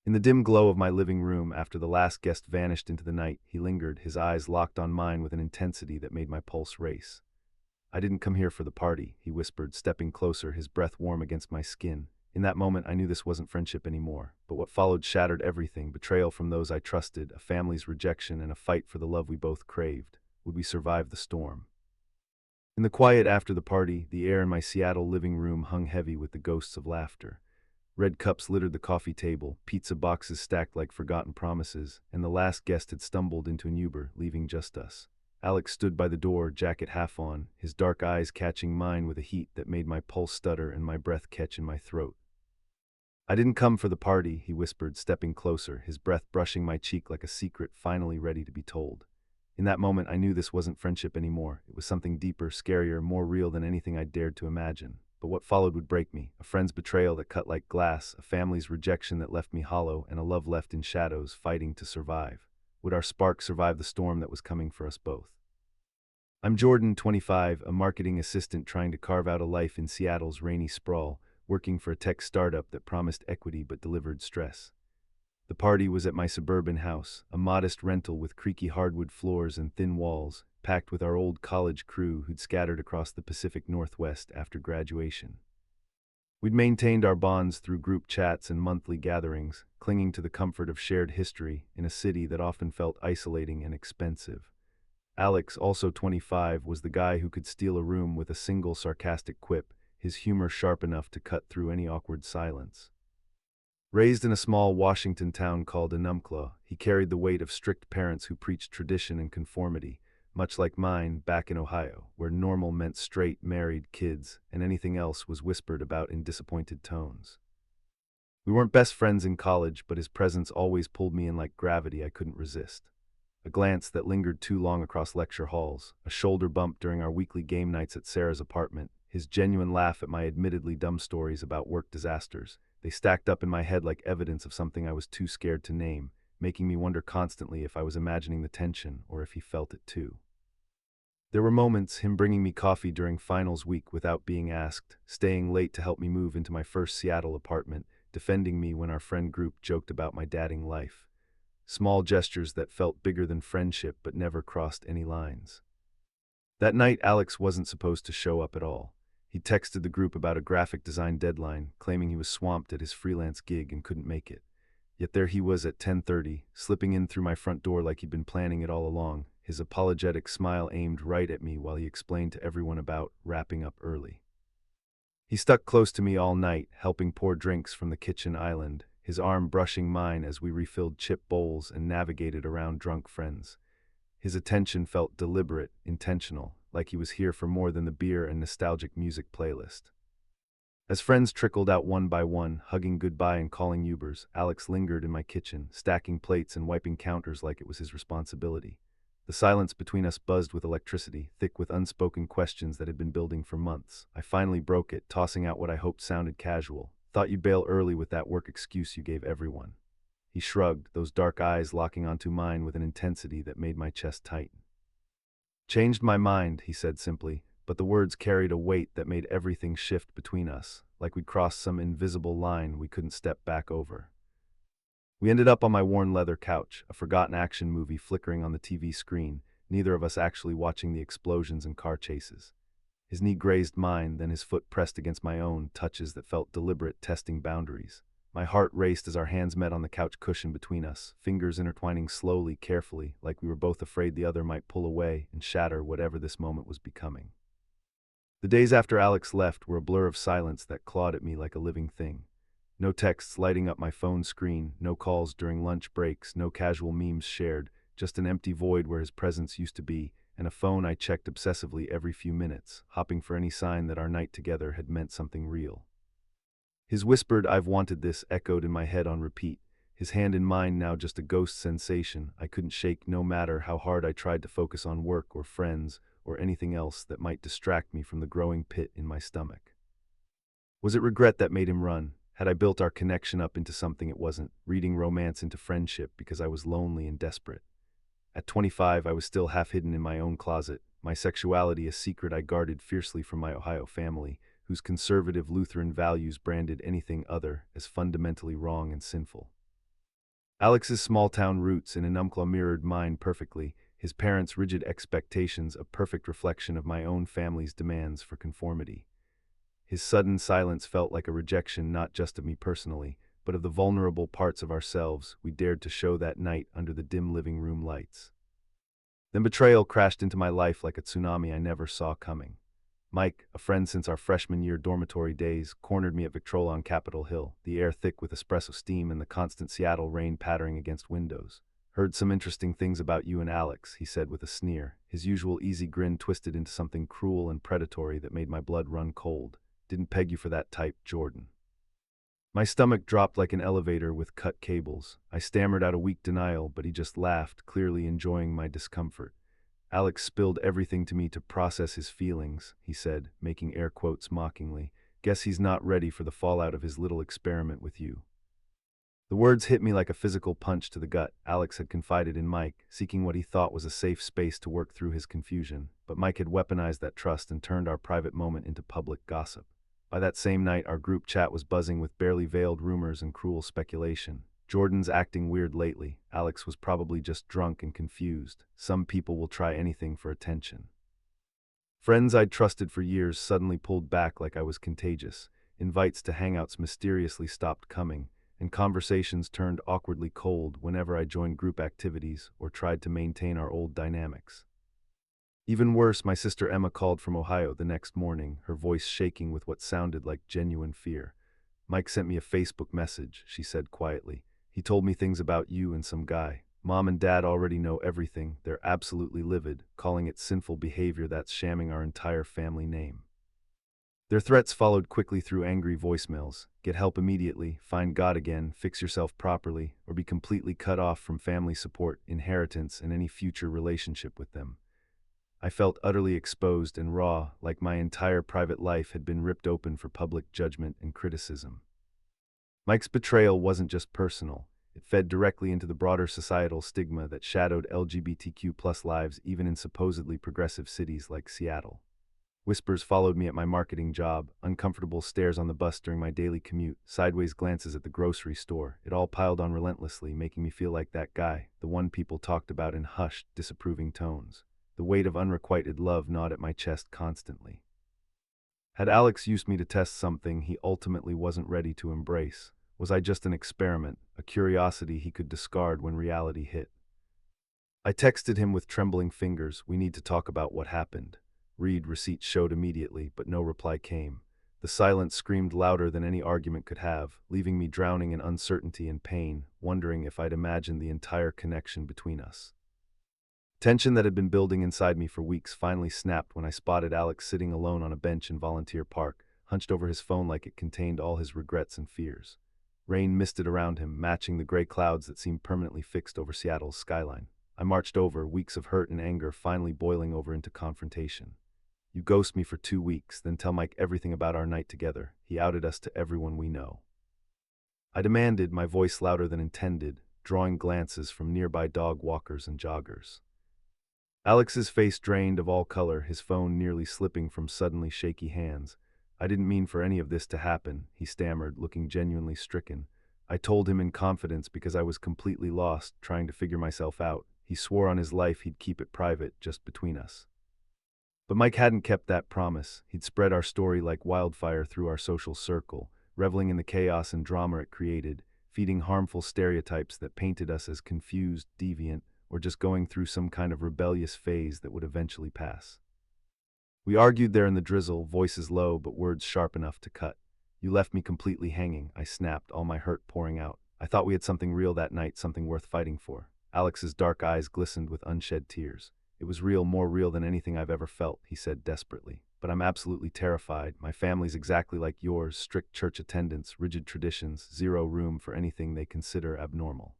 In the dim glow of my living room, after the last guest vanished into the night, he lingered, his eyes locked on mine with an intensity that made my pulse race. "I didn't come here for the party," he whispered, stepping closer, his breath warm against my skin. In that moment, I knew this wasn't friendship anymore, but what followed shattered everything: betrayal from those I trusted, a family's rejection, and a fight for the love we both craved. Would we survive the storm? In the quiet after the party, the air in my Seattle living room hung heavy with the ghosts of laughter. Red cups littered the coffee table, pizza boxes stacked like forgotten promises, and the last guest had stumbled into an Uber, leaving just us. Alex stood by the door, jacket half on, his dark eyes catching mine with a heat that made my pulse stutter and my breath catch in my throat. "I didn't come for the party," he whispered, stepping closer, his breath brushing my cheek like a secret finally ready to be told. In that moment, I knew this wasn't friendship anymore. It was something deeper, scarier, more real than anything I'd dared to imagine. But what followed would break me: a friend's betrayal that cut like glass, a family's rejection that left me hollow, and a love left in shadows, fighting to survive. Would our spark survive the storm that was coming for us both? I'm Jordan, 25, a marketing assistant trying to carve out a life in Seattle's rainy sprawl, working for a tech startup that promised equity but delivered stress. The party was at my suburban house, a modest rental with creaky hardwood floors and thin walls, packed with our old college crew who'd scattered across the Pacific Northwest after graduation. We'd maintained our bonds through group chats and monthly gatherings, clinging to the comfort of shared history in a city that often felt isolating and expensive. Alex, also 25, was the guy who could steal a room with a single sarcastic quip, his humor sharp enough to cut through any awkward silence. Raised in a small Washington town called Enumclaw, he carried the weight of strict parents who preached tradition and conformity, much like mine back in Ohio, where normal meant straight, married kids, and anything else was whispered about in disappointed tones. We weren't best friends in college, but his presence always pulled me in like gravity I couldn't resist. A glance that lingered too long across lecture halls, a shoulder bump during our weekly game nights at Sarah's apartment, his genuine laugh at my admittedly dumb stories about work disasters. They stacked up in my head like evidence of something I was too scared to name, making me wonder constantly if I was imagining the tension or if he felt it too. There were moments, him bringing me coffee during finals week without being asked, staying late to help me move into my first Seattle apartment, defending me when our friend group joked about my dating life. Small gestures that felt bigger than friendship but never crossed any lines. That night, Alex wasn't supposed to show up at all. He texted the group about a graphic design deadline, claiming he was swamped at his freelance gig and couldn't make it. Yet there he was at 10:30, slipping in through my front door like he'd been planning it all along, his apologetic smile aimed right at me while he explained to everyone about wrapping up early. He stuck close to me all night, helping pour drinks from the kitchen island, his arm brushing mine as we refilled chip bowls and navigated around drunk friends. His attention felt deliberate, intentional, like he was here for more than the beer and nostalgic music playlist. As friends trickled out one by one, hugging goodbye and calling Ubers, Alex lingered in my kitchen, stacking plates and wiping counters like it was his responsibility. The silence between us buzzed with electricity, thick with unspoken questions that had been building for months. I finally broke it, tossing out what I hoped sounded casual. "Thought you'd bail early with that work excuse you gave everyone." He shrugged, those dark eyes locking onto mine with an intensity that made my chest tighten. "Changed my mind," he said simply, but the words carried a weight that made everything shift between us, like we'd crossed some invisible line we couldn't step back over. We ended up on my worn leather couch, a forgotten action movie flickering on the TV screen, neither of us actually watching the explosions and car chases. His knee grazed mine, then his foot pressed against my own, touches that felt deliberate, testing boundaries. My heart raced as our hands met on the couch cushion between us, fingers intertwining slowly, carefully, like we were both afraid the other might pull away and shatter whatever this moment was becoming. The days after Alex left were a blur of silence that clawed at me like a living thing. No texts lighting up my phone screen, no calls during lunch breaks, no casual memes shared, just an empty void where his presence used to be, and a phone I checked obsessively every few minutes, hopping for any sign that our night together had meant something real. His whispered "I've wanted this" echoed in my head on repeat, his hand in mine now just a ghost sensation I couldn't shake no matter how hard I tried to focus on work or friends or anything else that might distract me from the growing pit in my stomach. Was it regret that made him run? Had I built our connection up into something it wasn't, reading romance into friendship because I was lonely and desperate? At 25, I was still half hidden in my own closet, my sexuality a secret I guarded fiercely from my Ohio family, whose conservative Lutheran values branded anything other as fundamentally wrong and sinful. Alex's small-town roots in Enumclaw mirrored mine perfectly, his parents' rigid expectations a perfect reflection of my own family's demands for conformity. His sudden silence felt like a rejection not just of me personally, but of the vulnerable parts of ourselves we dared to show that night under the dim living room lights. Then betrayal crashed into my life like a tsunami I never saw coming. Mike, a friend since our freshman year dormitory days, cornered me at Victrola on Capitol Hill, the air thick with espresso steam and the constant Seattle rain pattering against windows. "Heard some interesting things about you and Alex," he said with a sneer, his usual easy grin twisted into something cruel and predatory that made my blood run cold. "Didn't peg you for that type, Jordan." My stomach dropped like an elevator with cut cables. I stammered out a weak denial, but he just laughed, clearly enjoying my discomfort. "Alex spilled everything to me to process his feelings," he said, making air quotes mockingly. "Guess he's not ready for the fallout of his little experiment with you." The words hit me like a physical punch to the gut. Alex had confided in Mike, seeking what he thought was a safe space to work through his confusion, but Mike had weaponized that trust and turned our private moment into public gossip. By that same night, our group chat was buzzing with barely veiled rumors and cruel speculation. "Jordan's acting weird lately. Alex was probably just drunk and confused. Some people will try anything for attention." Friends I'd trusted for years suddenly pulled back like I was contagious. Invites to hangouts mysteriously stopped coming, and conversations turned awkwardly cold whenever I joined group activities or tried to maintain our old dynamics. Even worse, my sister Emma called from Ohio the next morning, her voice shaking with what sounded like genuine fear. "Mike sent me a Facebook message," she said quietly. "He told me things about you and some guy. Mom and Dad already know everything. They're absolutely livid, calling it sinful behavior that's shamming our entire family name." Their threats followed quickly through angry voicemails. "Get help immediately, find God again, fix yourself properly, or be completely cut off from family support, inheritance, and any future relationship with them." I felt utterly exposed and raw, like my entire private life had been ripped open for public judgment and criticism. Mike's betrayal wasn't just personal. It fed directly into the broader societal stigma that shadowed LGBTQ+ lives even in supposedly progressive cities like Seattle. Whispers followed me at my marketing job, uncomfortable stares on the bus during my daily commute, sideways glances at the grocery store. It all piled on relentlessly, making me feel like that guy, the one people talked about in hushed, disapproving tones. The weight of unrequited love gnawed at my chest constantly. Had Alex used me to test something he ultimately wasn't ready to embrace? Was I just an experiment, a curiosity he could discard when reality hit? I texted him with trembling fingers, "We need to talk about what happened." Read receipt showed immediately, but no reply came. The silence screamed louder than any argument could have, leaving me drowning in uncertainty and pain, wondering if I'd imagined the entire connection between us. Tension that had been building inside me for weeks finally snapped when I spotted Alex sitting alone on a bench in Volunteer Park, hunched over his phone like it contained all his regrets and fears. Rain misted around him, matching the gray clouds that seemed permanently fixed over Seattle's skyline. I marched over, weeks of hurt and anger finally boiling over into confrontation. "You ghost me for 2 weeks, then tell Mike everything about our night together. He outed us to everyone we know." I demanded, my voice louder than intended, drawing glances from nearby dog walkers and joggers. Alex's face drained of all color, his phone nearly slipping from suddenly shaky hands. "I didn't mean for any of this to happen," he stammered, looking genuinely stricken. I told him in confidence because I was completely lost, trying to figure myself out. He swore on his life he'd keep it private, just between us. But Mike hadn't kept that promise. He'd spread our story like wildfire through our social circle, reveling in the chaos and drama it created, feeding harmful stereotypes that painted us as confused, deviant, or just going through some kind of rebellious phase that would eventually pass. We argued there in the drizzle, voices low but words sharp enough to cut. "You left me completely hanging," I snapped, all my hurt pouring out. "I thought we had something real that night, something worth fighting for." Alex's dark eyes glistened with unshed tears. "It was real, more real than anything I've ever felt," he said desperately. "But I'm absolutely terrified. My family's exactly like yours, strict church attendance, rigid traditions, zero room for anything they consider abnormal.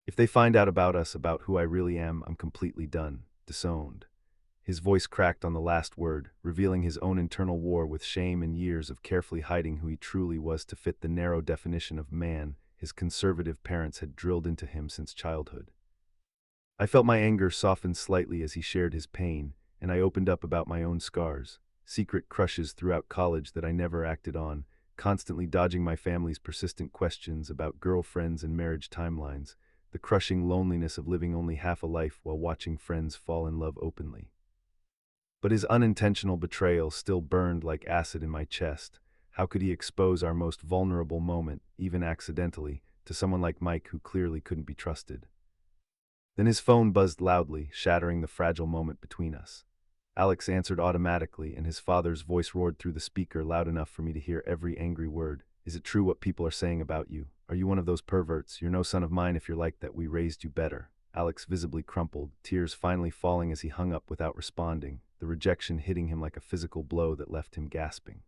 If they find out about us, about who I really am, I'm completely done, disowned." His voice cracked on the last word, revealing his own internal war with shame and years of carefully hiding who he truly was to fit the narrow definition of man his conservative parents had drilled into him since childhood. I felt my anger soften slightly as he shared his pain, and I opened up about my own scars, secret crushes throughout college that I never acted on, constantly dodging my family's persistent questions about girlfriends and marriage timelines, the crushing loneliness of living only half a life while watching friends fall in love openly. But his unintentional betrayal still burned like acid in my chest. How could he expose our most vulnerable moment, even accidentally, to someone like Mike who clearly couldn't be trusted? Then his phone buzzed loudly, shattering the fragile moment between us. Alex answered automatically, and his father's voice roared through the speaker loud enough for me to hear every angry word. "Is it true what people are saying about you? Are you one of those perverts? You're no son of mine if you're like that. We raised you better." Alex visibly crumpled, tears finally falling as he hung up without responding, the rejection hitting him like a physical blow that left him gasping.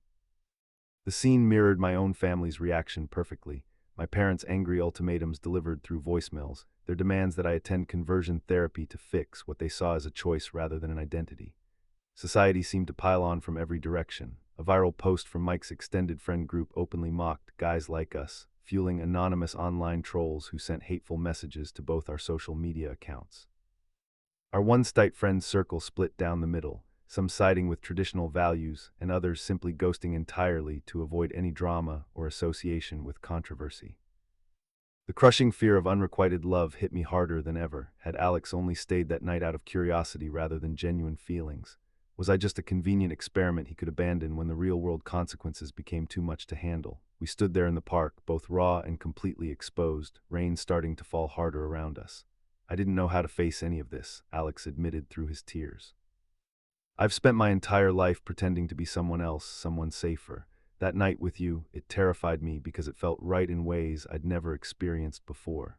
The scene mirrored my own family's reaction perfectly. My parents' angry ultimatums delivered through voicemails, their demands that I attend conversion therapy to fix what they saw as a choice rather than an identity. Society seemed to pile on from every direction. A viral post from Mike's extended friend group openly mocked guys like us, fueling anonymous online trolls who sent hateful messages to both our social media accounts. Our once-tight friend circle split down the middle, some siding with traditional values and others simply ghosting entirely to avoid any drama or association with controversy. The crushing fear of unrequited love hit me harder than ever. Had Alex only stayed that night out of curiosity rather than genuine feelings? Was I just a convenient experiment he could abandon when the real-world consequences became too much to handle? We stood there in the park, both raw and completely exposed, rain starting to fall harder around us. "I didn't know how to face any of this," Alex admitted through his tears. "I've spent my entire life pretending to be someone else, someone safer. That night with you, it terrified me because it felt right in ways I'd never experienced before."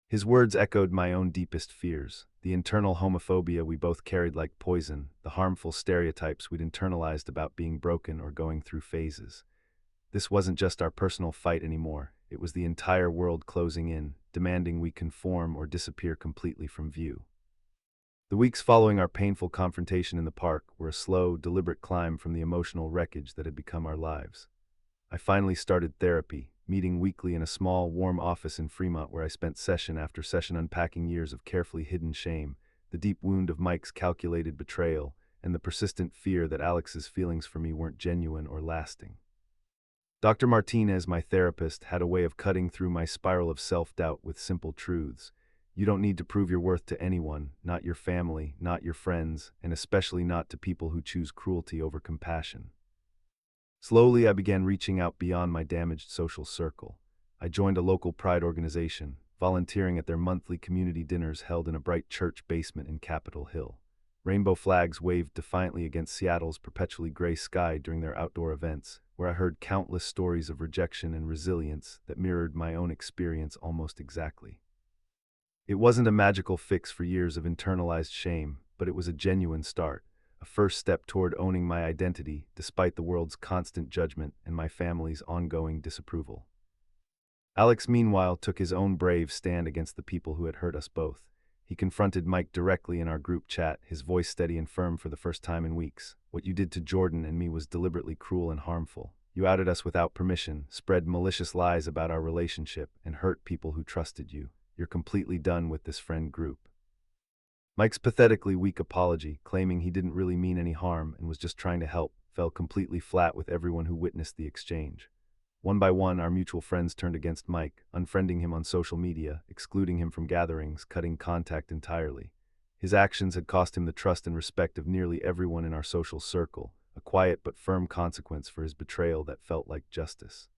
His words echoed my own deepest fears, the internal homophobia we both carried like poison, the harmful stereotypes we'd internalized about being broken or going through phases. This wasn't just our personal fight anymore, it was the entire world closing in, demanding we conform or disappear completely from view. The weeks following our painful confrontation in the park were a slow, deliberate climb from the emotional wreckage that had become our lives. I finally started therapy, meeting weekly in a small, warm office in Fremont where I spent session after session unpacking years of carefully hidden shame, the deep wound of Mike's calculated betrayal, and the persistent fear that Alex's feelings for me weren't genuine or lasting. Dr. Martinez, my therapist, had a way of cutting through my spiral of self-doubt with simple truths. You don't need to prove your worth to anyone, not your family, not your friends, and especially not to people who choose cruelty over compassion. Slowly, I began reaching out beyond my damaged social circle. I joined a local pride organization, volunteering at their monthly community dinners held in a bright church basement in Capitol Hill. Rainbow flags waved defiantly against Seattle's perpetually gray sky during their outdoor events, where I heard countless stories of rejection and resilience that mirrored my own experience almost exactly. It wasn't a magical fix for years of internalized shame, but it was a genuine start, a first step toward owning my identity despite the world's constant judgment and my family's ongoing disapproval. Alex, meanwhile, took his own brave stand against the people who had hurt us both. He confronted Mike directly in our group chat, his voice steady and firm for the first time in weeks. "What you did to Jordan and me was deliberately cruel and harmful. You outed us without permission, spread malicious lies about our relationship, and hurt people who trusted you. You're completely done with this friend group." Mike's pathetically weak apology, claiming he didn't really mean any harm and was just trying to help, fell completely flat with everyone who witnessed the exchange. One by one, our mutual friends turned against Mike, unfriending him on social media, excluding him from gatherings, cutting contact entirely. His actions had cost him the trust and respect of nearly everyone in our social circle, a quiet but firm consequence for his betrayal that felt like justice.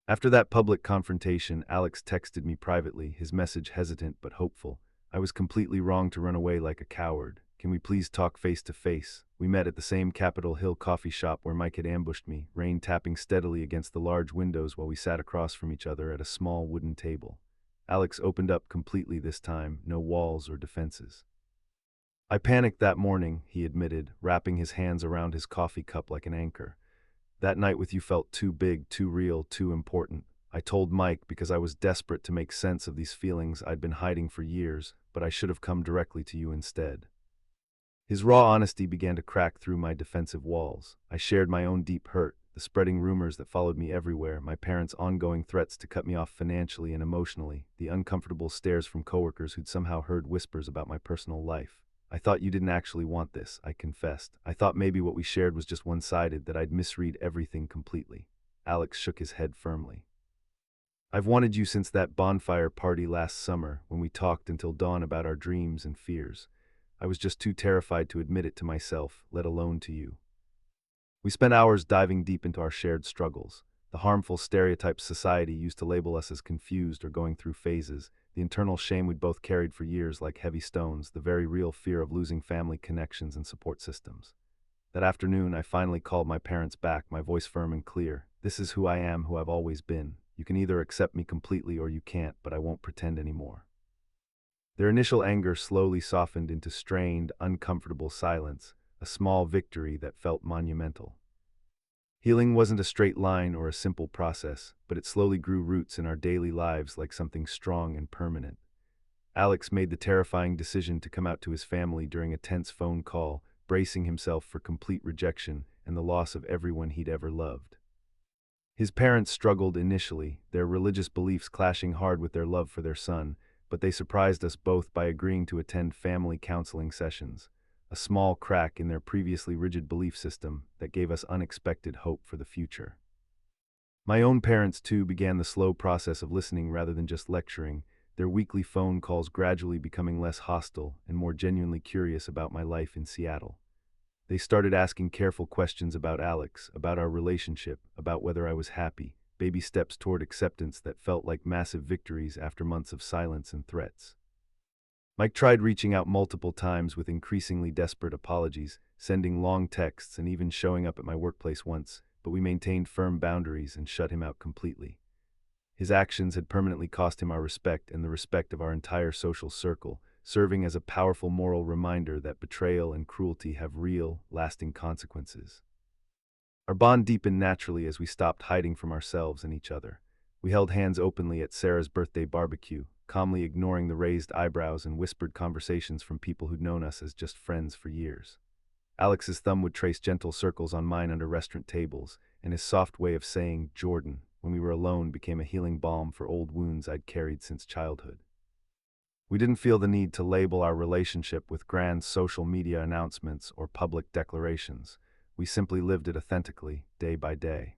After that public confrontation, Alex texted me privately, his message hesitant but hopeful. "I was completely wrong to run away like a coward. Can we please talk face to face?" We met at the same Capitol Hill coffee shop where Mike had ambushed me, rain tapping steadily against the large windows while we sat across from each other at a small wooden table. Alex opened up completely this time, no walls or defenses. "I panicked that morning," he admitted, wrapping his hands around his coffee cup like an anchor. "That night with you felt too big, too real, too important. I told Mike because I was desperate to make sense of these feelings I'd been hiding for years, but I should have come directly to you instead." His raw honesty began to crack through my defensive walls. I shared my own deep hurt, the spreading rumors that followed me everywhere, my parents' ongoing threats to cut me off financially and emotionally, the uncomfortable stares from coworkers who'd somehow heard whispers about my personal life. I thought you didn't actually want this, I confessed. I thought maybe what we shared was just one-sided, that I'd misread everything completely. Alex shook his head firmly. I've wanted you since that bonfire party last summer when we talked until dawn about our dreams and fears. I was just too terrified to admit it to myself, let alone to you. We spent hours diving deep into our shared struggles, the harmful stereotypes society used to label us as confused or going through phases, the internal shame we'd both carried for years like heavy stones, the very real fear of losing family connections and support systems. That afternoon, I finally called my parents back, my voice firm and clear. This is who I am, who I've always been. You can either accept me completely or you can't, but I won't pretend anymore. Their initial anger slowly softened into strained, uncomfortable silence, a small victory that felt monumental. Healing wasn't a straight line or a simple process, but it slowly grew roots in our daily lives like something strong and permanent. Alex made the terrifying decision to come out to his family during a tense phone call, bracing himself for complete rejection and the loss of everyone he'd ever loved. His parents struggled initially, their religious beliefs clashing hard with their love for their son, but they surprised us both by agreeing to attend family counseling sessions, a small crack in their previously rigid belief system that gave us unexpected hope for the future. My own parents, too, began the slow process of listening rather than just lecturing, their weekly phone calls gradually becoming less hostile and more genuinely curious about my life in Seattle. They started asking careful questions about Alex, about our relationship, about whether I was happy, baby steps toward acceptance that felt like massive victories after months of silence and threats. Mike tried reaching out multiple times with increasingly desperate apologies, sending long texts and even showing up at my workplace once, but we maintained firm boundaries and shut him out completely. His actions had permanently cost him our respect and the respect of our entire social circle, serving as a powerful moral reminder that betrayal and cruelty have real, lasting consequences. Our bond deepened naturally as we stopped hiding from ourselves and each other. We held hands openly at Sarah's birthday barbecue, calmly ignoring the raised eyebrows and whispered conversations from people who'd known us as just friends for years. Alex's thumb would trace gentle circles on mine under restaurant tables, and his soft way of saying, "Jordan," when we were alone became a healing balm for old wounds I'd carried since childhood. We didn't feel the need to label our relationship with grand social media announcements or public declarations. We simply lived it authentically, day by day.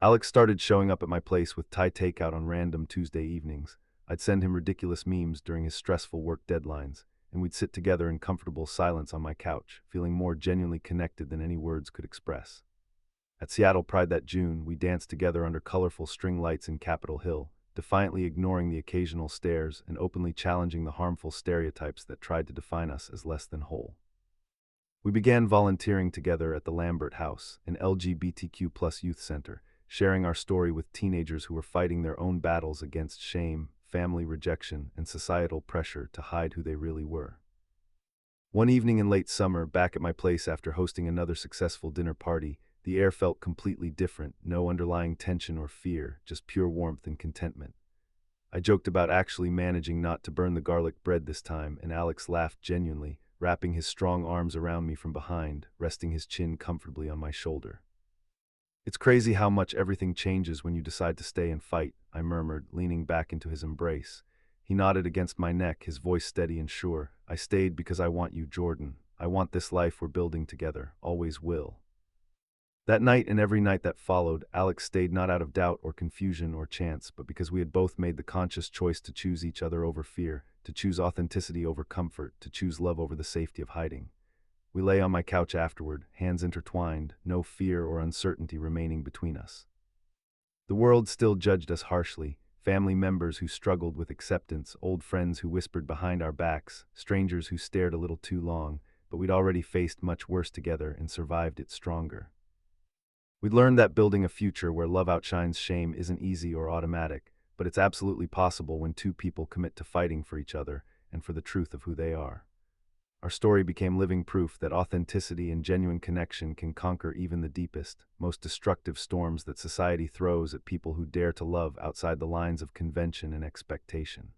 Alex started showing up at my place with Thai takeout on random Tuesday evenings. I'd send him ridiculous memes during his stressful work deadlines, and we'd sit together in comfortable silence on my couch, feeling more genuinely connected than any words could express. At Seattle Pride that June, we danced together under colorful string lights in Capitol Hill, defiantly ignoring the occasional stares and openly challenging the harmful stereotypes that tried to define us as less than whole. We began volunteering together at the Lambert House, an LGBTQ+ youth center, sharing our story with teenagers who were fighting their own battles against shame, family rejection, and societal pressure to hide who they really were. One evening in late summer, back at my place after hosting another successful dinner party, the air felt completely different, no underlying tension or fear, just pure warmth and contentment. I joked about actually managing not to burn the garlic bread this time, and Alex laughed genuinely, wrapping his strong arms around me from behind, resting his chin comfortably on my shoulder. "It's crazy how much everything changes when you decide to stay and fight," I murmured, leaning back into his embrace. He nodded against my neck, his voice steady and sure. "I stayed because I want you, Jordan. I want this life we're building together, always will." That night and every night that followed, Alex stayed not out of doubt or confusion or chance, but because we had both made the conscious choice to choose each other over fear, to choose authenticity over comfort, to choose love over the safety of hiding. We lay on my couch afterward, hands intertwined, no fear or uncertainty remaining between us. The world still judged us harshly, family members who struggled with acceptance, old friends who whispered behind our backs, strangers who stared a little too long, but we'd already faced much worse together and survived it stronger. We'd learned that building a future where love outshines shame isn't easy or automatic, but it's absolutely possible when two people commit to fighting for each other and for the truth of who they are. Our story became living proof that authenticity and genuine connection can conquer even the deepest, most destructive storms that society throws at people who dare to love outside the lines of convention and expectation.